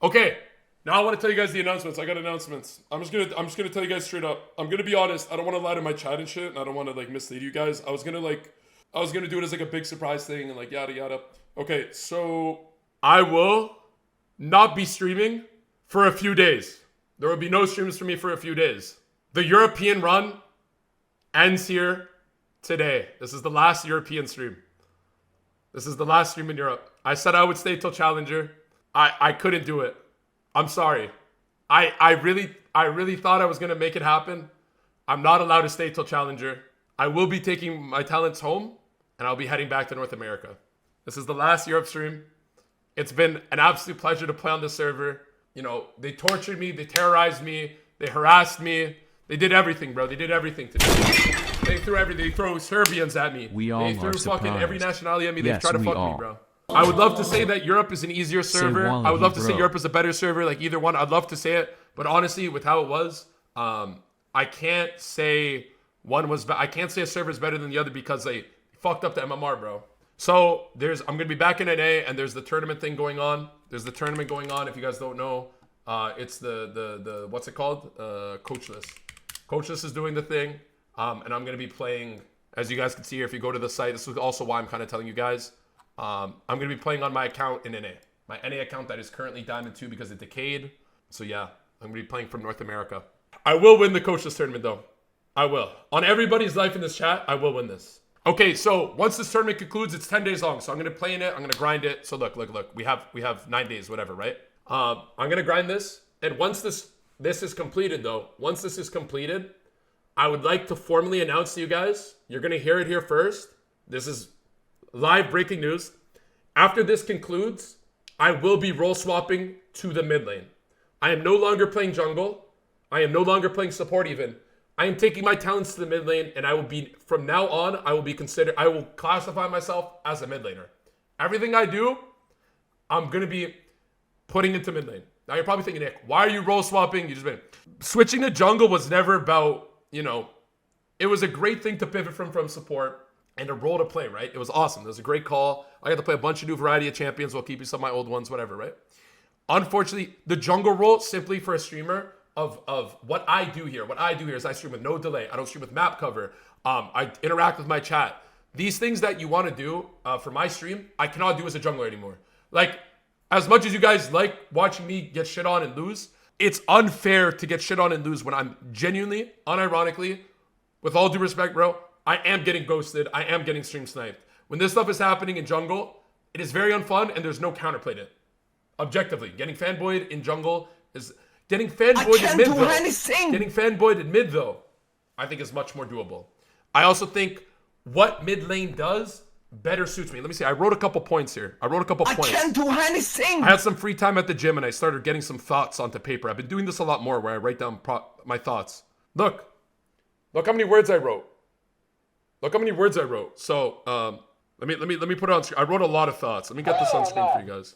Okay, now I want to tell you guys the announcements. I got announcements. I'm just gonna tell you guys straight up. I'm gonna be honest. I don't want to lie to my chat and shit, and I don't want to like mislead you guys. I was gonna do it as like a big surprise thing and like yada yada. Okay, so I will not be streaming for a few days. There will be no streams for me for a few days. The European run ends here today. This is the last European stream. This is the last stream in Europe. I said I would stay till Challenger. I couldn't do it. I'm sorry. I really thought I was gonna make it happen. I'm not allowed to stay till Challenger. I will be taking my talents home and I'll be heading back to North America. This is the last Europe stream. It's been an absolute pleasure to play on this server. You know, they tortured me, they terrorized me, they harassed me. They did everything, bro. They did everything to me. They threw everything. They throw Serbians at me. We all they threw are fucking surprised. every nationality at me. Yes, They've tried to we fuck all. me, bro. I would love to say that Europe is an easier server. I would love to say Europe is a better server. Like either one, I'd love to say it. But honestly, with how it was, I can't say one was. I can't say a server is better than the other because they fucked up the MMR, bro. So I'm gonna be back in NA, and there's the tournament thing going on. There's the tournament going on. If you guys don't know, it's the what's it called? Coachless. Coachless is doing the thing, and I'm gonna be playing. As you guys can see here, if you go to the site, this is also why I'm kind of telling you guys. I'm going to be playing on my account in NA. My NA account that is currently Diamond 2 because it decayed. So yeah, I'm going to be playing from North America. I will win the coaches tournament though. I will. On everybody's life in this chat, I will win this. Okay, so once this tournament concludes, it's 10 days long. So I'm going to play in it. I'm going to grind it. So look. We have 9 days, whatever, right? I'm going to grind this. And once this is completed though, once this is completed, I would like to formally announce to you guys, you're going to hear it here first. This is live breaking news. After this concludes, I will be role swapping to the mid lane. I am no longer playing jungle. I am no longer playing support even. I am taking my talents to the mid lane, and I will be, from now on, I will classify myself as a mid laner. Everything I do, I'm going to be putting into mid lane. Now you're probably thinking, Nick, why are you role swapping? You just been switching to jungle was never about, it was a great thing to pivot from support and a role to play, right? It was awesome. It was a great call. I got to play a bunch of new variety of champions while keeping some of my old ones, whatever, right? Unfortunately, the jungle role, simply for a streamer, of what I do here. What I do here is I stream with no delay. I don't stream with map cover. I interact with my chat. These things that you want to do for my stream, I cannot do as a jungler anymore. Like, as much as you guys like watching me get shit on and lose, it's unfair to get shit on and lose when I'm genuinely, unironically, with all due respect, bro, I am getting ghosted. I am getting stream sniped. When this stuff is happening in jungle, it is very unfun and there's no counterplay to it. Objectively, getting fanboyed in jungle is... Getting fanboyed in mid, though. Getting fanboyed in mid, though, I think is much more doable. I also think what mid lane does better suits me. Let me see. I wrote a couple points here. I can't do anything. I had some free time at the gym and I started getting some thoughts onto paper. I've been doing this a lot more where I write down my thoughts. Look how many words I wrote. So let me put it on screen. I wrote a lot of thoughts. Let me get this on screen for you guys.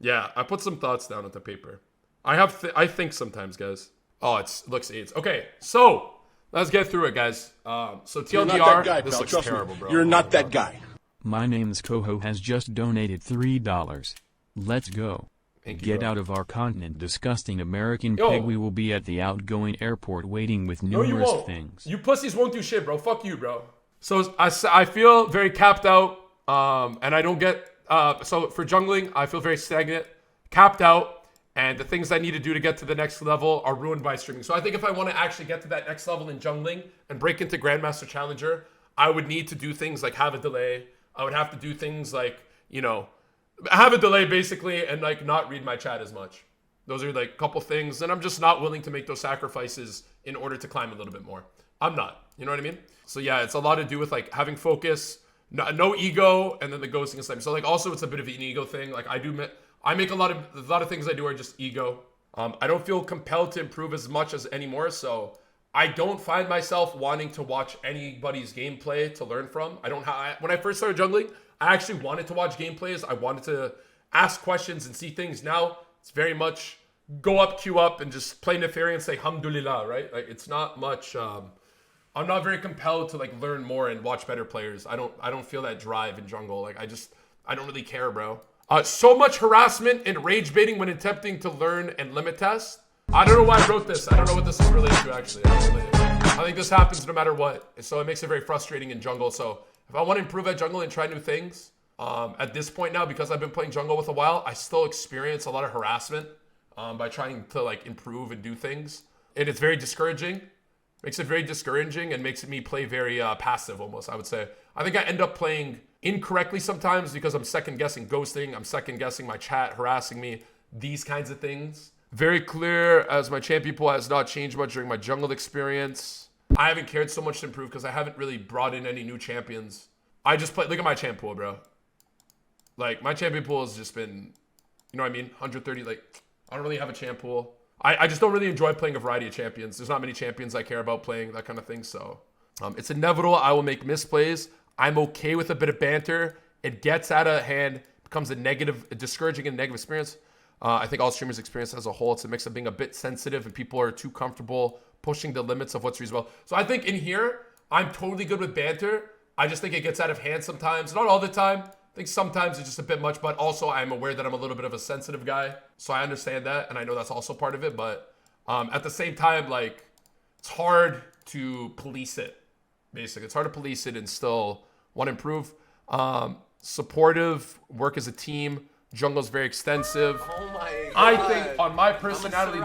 Yeah, I put some thoughts down onto paper. I think sometimes, guys. Oh, it looks AIDS. Okay, so let's get through it, guys. So TLDR, this looks terrible, bro. You're not that guy. My name's Coho has just donated $3. Let's go. Thank you, Get bro. out of our continent, disgusting American pig. We will be at the outgoing airport waiting with No, you numerous won't. things. You pussies won't do shit, bro. Fuck you, bro. So I feel very capped out, and I don't get... so for jungling, I feel very stagnant, capped out, and the things I need to do to get to the next level are ruined by streaming. So I think if I want to actually get to that next level in jungling and break into Grandmaster Challenger, I would need to do things like have a delay. I would have to do things like, have a delay basically and like not read my chat as much. Those are like a couple things. And I'm just not willing to make those sacrifices in order to climb a little bit more. I'm not. You know what I mean? So yeah, it's a lot to do with like having focus, no ego, and then the ghosting and stuff. So like also it's a bit of an ego thing. Like I make a lot of things I do are just ego. I don't feel compelled to improve as much as anymore. So I don't find myself wanting to watch anybody's gameplay to learn from. When I first started jungling, I actually wanted to watch gameplays. I wanted to ask questions and see things. Now it's very much go up, queue up, and just play Neferi and say Alhamdulillah, right? Like it's not much. I'm not very compelled to like learn more and watch better players. I don't feel that drive in jungle. Like I don't really care, bro. So much harassment and rage baiting when attempting to learn and limit test. I don't know why I wrote this. I don't know what this is related to, actually. I think this happens no matter what. So it makes it very frustrating in jungle. So if I want to improve at jungle and try new things, at this point now, because I've been playing jungle with a while, I still experience a lot of harassment by trying to like improve and do things. And it's very discouraging. Makes it very discouraging and makes me play very passive almost, I would say. I think I end up playing incorrectly sometimes because I'm second guessing ghosting. I'm second guessing my chat harassing me. These kinds of things. Very clear as my champion pool has not changed much during my jungle experience. I haven't cared so much to improve because I haven't really brought in any new champions. I just play, look at my champ pool, bro. Like my champion pool has just been, you know what I mean? 130, like I don't really have a champ pool. I just don't really enjoy playing a variety of champions. There's not many champions I care about playing, that kind of thing. So it's inevitable I will make misplays. I'm okay with a bit of banter. It gets out of hand, becomes a discouraging and negative experience. I think all streamers experience as a whole. It's a mix of being a bit sensitive and people are too comfortable pushing the limits of what's reasonable. So I think in here, I'm totally good with banter. I just think it gets out of hand sometimes. Not all the time. I think sometimes it's just a bit much, but also I'm aware that I'm a little bit of a sensitive guy. So I understand that, and I know that's also part of it. But at the same time, like, it's hard to police it, basically. It's hard to police it and still want to improve. Supportive, work as a team. Jungle's very extensive. Oh my God. I think on my personality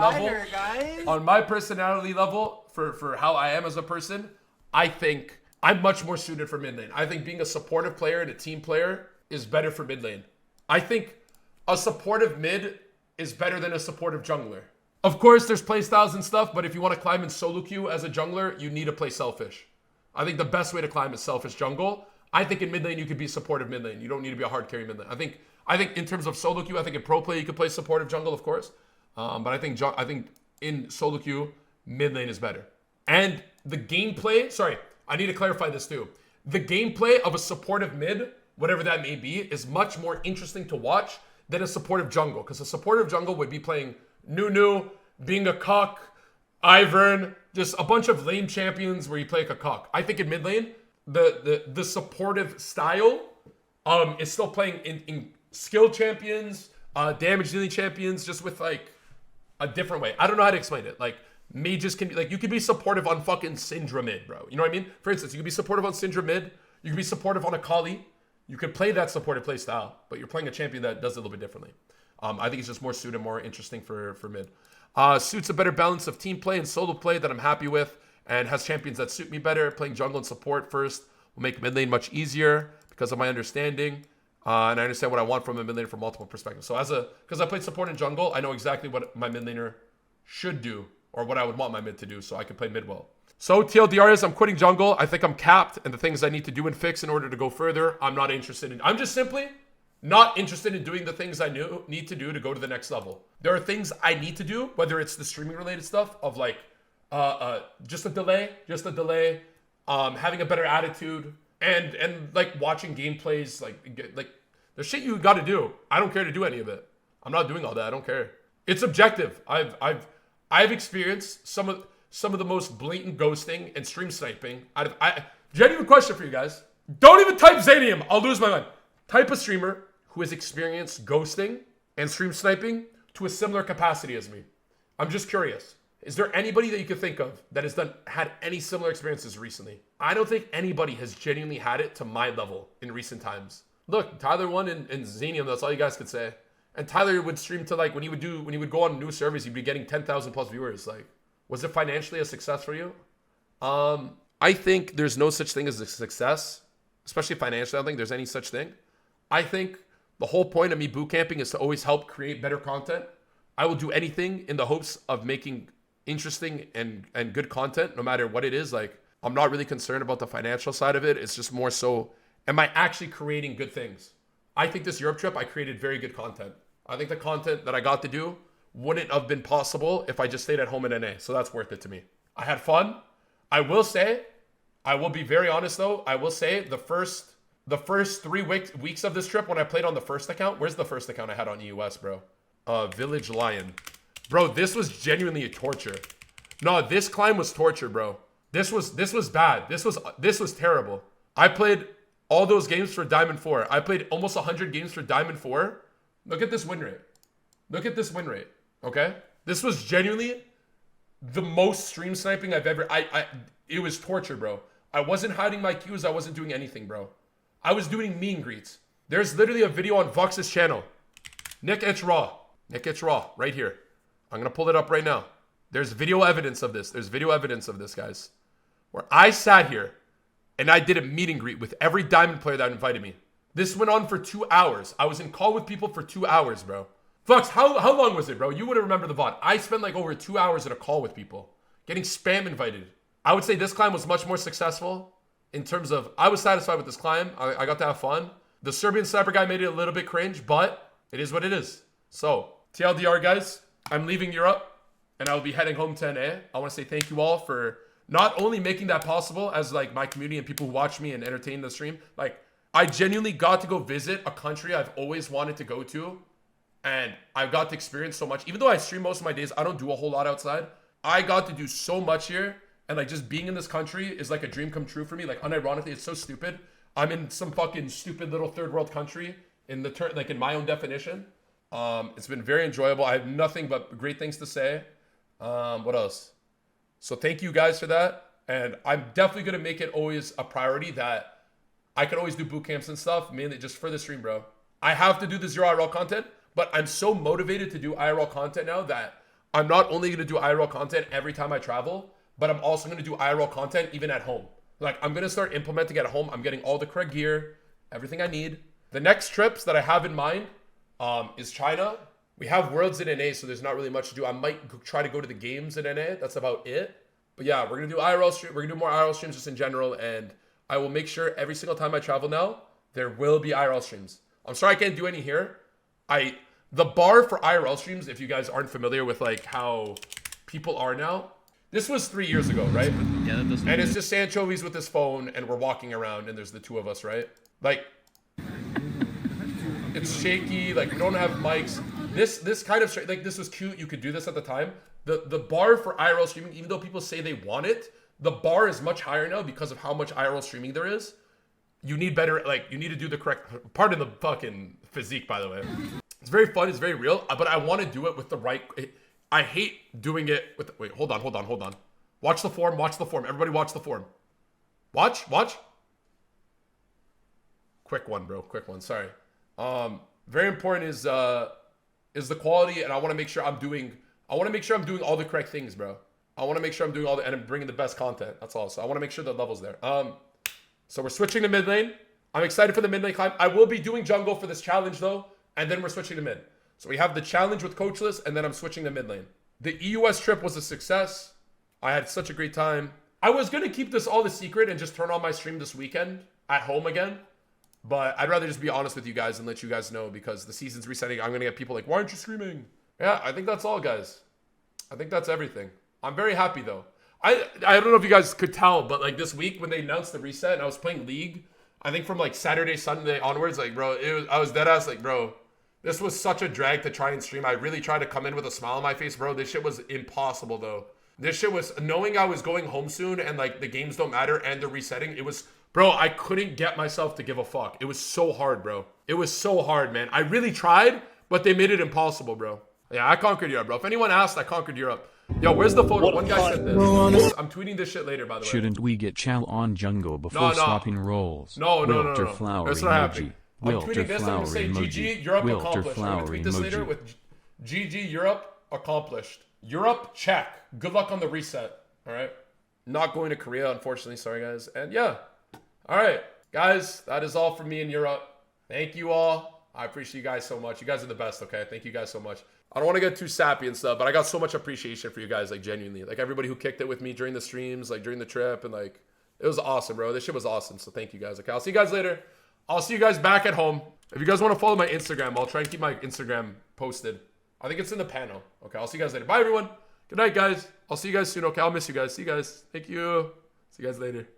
level, for how I am as a person, I think I'm much more suited for mid lane. I think being a supportive player and a team player is better for mid lane. I think a supportive mid is better than a supportive jungler. Of course, there's playstyles and stuff, but if you want to climb in solo queue as a jungler, you need to play selfish. I think the best way to climb is selfish jungle. I think in mid lane, you could be supportive mid lane. You don't need to be a hard carry mid lane. I think in terms of solo queue, I think in pro play, you could play supportive jungle, of course. But I think in solo queue, mid lane is better. And the gameplay, sorry, I need to clarify this too. The gameplay of a supportive mid, whatever that may be, is much more interesting to watch than a supportive jungle. Because a supportive jungle would be playing Nunu, being a cuck, Ivern, just a bunch of lame champions where you play like a cuck. I think in mid lane, the supportive style is still playing in skill champions, damage dealing champions, just with like a different way. I don't know how to explain it. Like mages can be like, you can be supportive on fucking Syndra mid, bro. You know what I mean? For instance, you can be supportive on Syndra mid. You can be supportive on Akali. You could play that supportive play style, but you're playing a champion that does it a little bit differently. I think it's just more suited, more interesting for mid. Suits a better balance of team play and solo play that I'm happy with, and has champions that suit me better. Playing jungle and support first will make mid lane much easier because of my understanding. And I understand what I want from a mid laner from multiple perspectives. So because I played support in jungle, I know exactly what my mid laner should do or what I would want my mid to do, so I can play mid well. So TLDR is I'm quitting jungle. I think I'm capped, and the things I need to do and fix in order to go further, I'm not interested in. I'm just simply not interested in doing the things I need to do to go to the next level. There are things I need to do, whether it's the streaming related stuff of like just a delay, having a better attitude, and like watching gameplays, like there's shit you got to do. I don't care to do any of it. I'm not doing all that. I don't care. It's objective. I've experienced some of the most blatant ghosting and stream sniping. Genuine question for you guys. Don't even type Zanium. I'll lose my mind. Type a streamer who has experienced ghosting and stream sniping to a similar capacity as me. I'm just curious. Is there anybody that you could think of that has had any similar experiences recently? I don't think anybody has genuinely had it to my level in recent times. Look, Tyler won in Xenium. That's all you guys could say. And Tyler would stream to like when he would go on new servers, he'd be getting 10,000 plus viewers. Like, was it financially a success for you? I think there's no such thing as a success, especially financially. I don't think there's any such thing. I think the whole point of me boot camping is to always help create better content. I will do anything in the hopes of making interesting and good content, no matter what it is. Like, I'm not really concerned about the financial side of it. It's just more so, am I actually creating good things? I think this Europe trip, I created very good content. I think the content that I got to do wouldn't have been possible if I just stayed at home in NA. So that's worth it to me. I had fun. I will be very honest though. I will say the first 3 weeks of this trip when I played on the first account, where's the first account I had on EUS, bro? Village Lion. Bro, this was genuinely a torture. No, this climb was torture, bro. This was bad. This was terrible. I played all those games for Diamond 4. I played almost 100 games for Diamond 4 Look at this win rate. Look at this win rate. Okay? This was genuinely the most stream sniping I've ever... It was torture, bro. I wasn't hiding my queues. I wasn't doing anything, bro. I was doing meet and greets. There's literally a video on Vox's channel. Nickich Raw. Nickich Raw. Right here. I'm going to pull it up right now. There's video evidence of this. There's video evidence of this, guys. Where I sat here and I did a meet and greet with every Diamond player that invited me. This went on for 2 hours. I was in call with people for 2 hours, bro. Vox, how long was it, bro? You wouldn't remember the VOD. I spent like over 2 hours in a call with people. Getting spam invited. I would say this climb was much more successful in terms of, I was satisfied with this climb. I got to have fun. The Serbian sniper guy made it a little bit cringe, but it is what it is. So, TLDR, guys, I'm leaving Europe and I'll be heading home to NA. I want to say thank you all for not only making that possible as like my community and people who watch me and entertain the stream. Like, I genuinely got to go visit a country I've always wanted to go to. And I've got to experience so much. Even though I stream most of my days, I don't do a whole lot outside. I got to do so much here. And like just being in this country is like a dream come true for me. Like unironically, it's so stupid. I'm in some fucking stupid little third world country in the like in my own definition. It's been very enjoyable. I have nothing but great things to say. What else? So thank you guys for that. And I'm definitely going to make it always a priority that I can always do boot camps and stuff, mainly just for the stream, bro. I have to do the 0 IRL content, but I'm so motivated to do IRL content now that I'm not only going to do IRL content every time I travel, but I'm also going to do IRL content even at home. Like, I'm going to start implementing at home. I'm getting all the correct gear, everything I need. The next trips that I have in mind is China. We have Worlds in NA, so there's not really much to do. I might try to go to the games in NA. That's about it. But yeah, we're going to do IRL stream. We're going to do more IRL streams just in general, and I will make sure every single time I travel now, there will be IRL streams. I'm sorry I can't do any here. The bar for IRL streams, if you guys aren't familiar with like how people are now, this was 3 years ago, right? Yeah, that doesn't. And it's just Sanchovi's with his phone, and we're walking around, and there's the two of us, right? Like, it's shaky. Like, we don't have mics. This kind of like this was cute. You could do this at the time. The bar for IRL streaming, even though people say they want it, the bar is much higher now because of how much IRL streaming there is. You need better, like, you need to do the correct, pardon the fucking physique, by the way. It's very fun, it's very real, but I want to do it with the right, I hate doing it with, wait, hold on. Watch the form, everybody watch the form. Watch. Quick one, bro, sorry. Very important is the quality, and I want to make sure I'm doing all the correct things, bro. I want to make sure I'm doing all the, and I'm bringing the best content, that's all. So I want to make sure the level's there. So we're switching to mid lane. I'm excited for the mid lane climb. I will be doing jungle for this challenge though, and then we're switching to mid. So we have the challenge with coachless, and then I'm switching to mid lane. The EUS trip was a success. I had such a great time. I was going to keep this all a secret and just turn on my stream this weekend at home again. But I'd rather just be honest with you guys and let you guys know, because the season's resetting. I'm going to get people like, why aren't you streaming? Yeah, I think that's all, guys. I think that's everything. I'm very happy though. I don't know if you guys could tell, but like this week when they announced the reset and I was playing League, I think from like Saturday, Sunday onwards, like bro, I was dead ass like, bro, this was such a drag to try and stream. I really tried to come in with a smile on my face, bro. This shit was impossible though. This shit was, knowing I was going home soon and like the games don't matter and they're resetting, it was, bro, I couldn't get myself to give a fuck. It was so hard, bro. It was so hard, man. I really tried, but they made it impossible, bro. Yeah, I conquered Europe, bro. If anyone asked, I conquered Europe. Yo, where's the photo? One guy said this. I'm tweeting this shit later, by the way. Shouldn't we get Chow on Jungle before swapping roles? No. Flower That's not happening. I'm tweeting this. I'm flower going to say emoji. GG, Europe accomplished. I'm Flower going to tweet this later emoji. with GG, Europe accomplished. Europe, check. Good luck on the reset. All right? Not going to Korea, unfortunately. Sorry, guys. And yeah. All right. Guys, that is all from me in Europe. Thank you all. I appreciate you guys so much. You guys are the best, okay? Thank you guys so much. I don't want to get too sappy and stuff, but I got so much appreciation for you guys, like, genuinely. Like, everybody who kicked it with me during the streams, like, during the trip, and, like, it was awesome, bro. This shit was awesome, so thank you guys. Okay, I'll see you guys later. I'll see you guys back at home. If you guys want to follow my Instagram, I'll try and keep my Instagram posted. I think it's in the panel. Okay, I'll see you guys later. Bye, everyone. Good night, guys. I'll see you guys soon, okay? I'll miss you guys. See you guys. Thank you. See you guys later.